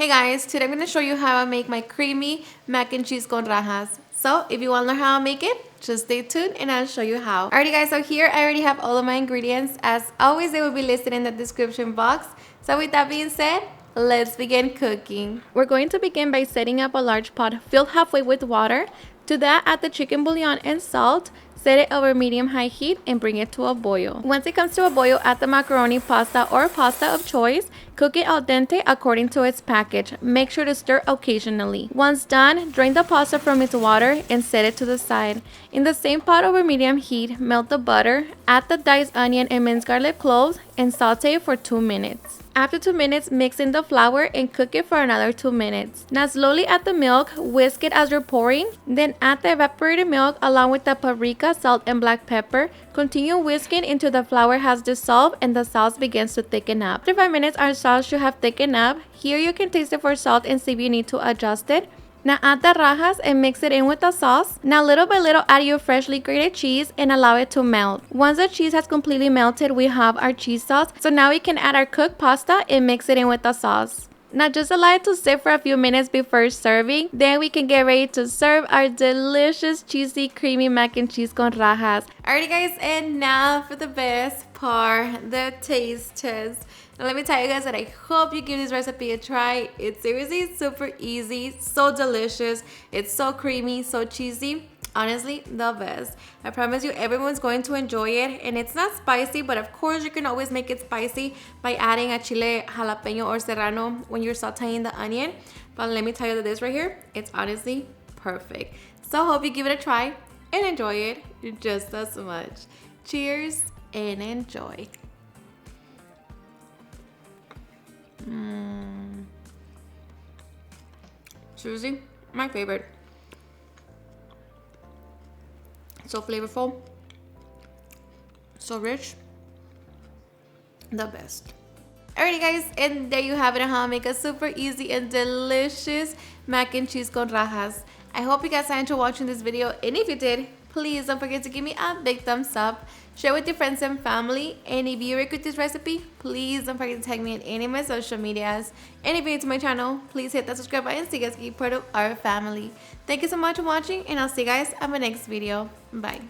Hey guys, today I'm going to show you how I make my creamy mac and cheese con rajas. So if you want to learn how I make it, just stay tuned and I'll show you how. Alrighty guys, so here I already have all of my ingredients. As always, they will be listed in the description box. So with that being said, let's begin cooking. We're going to begin by setting up a large pot filled halfway with water. To that, add the chicken bouillon and salt. Set it over medium-high heat and bring it to a boil. Once it comes to a boil, add the macaroni, pasta, or pasta of choice. Cook it al dente according to its package. Make sure to stir occasionally. Once done, drain the pasta from its water and set it to the side. In the same pot over medium heat, melt the butter, add the diced onion and minced garlic cloves, and saute it for 2 minutes. After 2 minutes, mix in the flour and cook it for another 2 minutes. Now slowly add the milk, whisk it as you're pouring, then add the evaporated milk along with the paprika, salt, and black pepper. Continue whisking until the flour has dissolved and the sauce begins to thicken up. After 5 minutes, our sauce should have thickened up. Here you can taste it for salt and see if you need to adjust it. Now add the rajas and mix it in with the sauce. Now little by little add your freshly grated cheese and allow it to melt. Once the cheese has completely melted, we have our cheese sauce. So now we can add our cooked pasta and mix it in with the sauce. Now just allow it to sit for a few minutes before serving. Then we can get ready to serve our delicious, cheesy, creamy mac and cheese con rajas. Alrighty guys, and now for the best part, the taste test. Now let me tell you guys that I hope you give this recipe a try. It's seriously super easy, so delicious. It's so creamy, so cheesy. Honestly, the best. I promise you everyone's going to enjoy it. And it's not spicy, but of course you can always make it spicy by adding a chile jalapeno or serrano when you're sauteing the onion. But let me tell you that this right here, it's honestly perfect. So I hope you give it a try and enjoy it just as much. Cheers and enjoy. Seriously, my favorite. So flavorful, so rich, the best. Alrighty guys, and there you have it on how to make a super easy and delicious mac and cheese con rajas. I hope you guys enjoyed watching this video, and if you did, please don't forget to give me a big thumbs up, share with your friends and family, and if you agree with this recipe, please don't forget to tag me in any of my social medias. And if you're new to my channel, please hit that subscribe button so you guys can be part of our family. Thank you so much for watching, and I'll see you guys on my next video. Bye.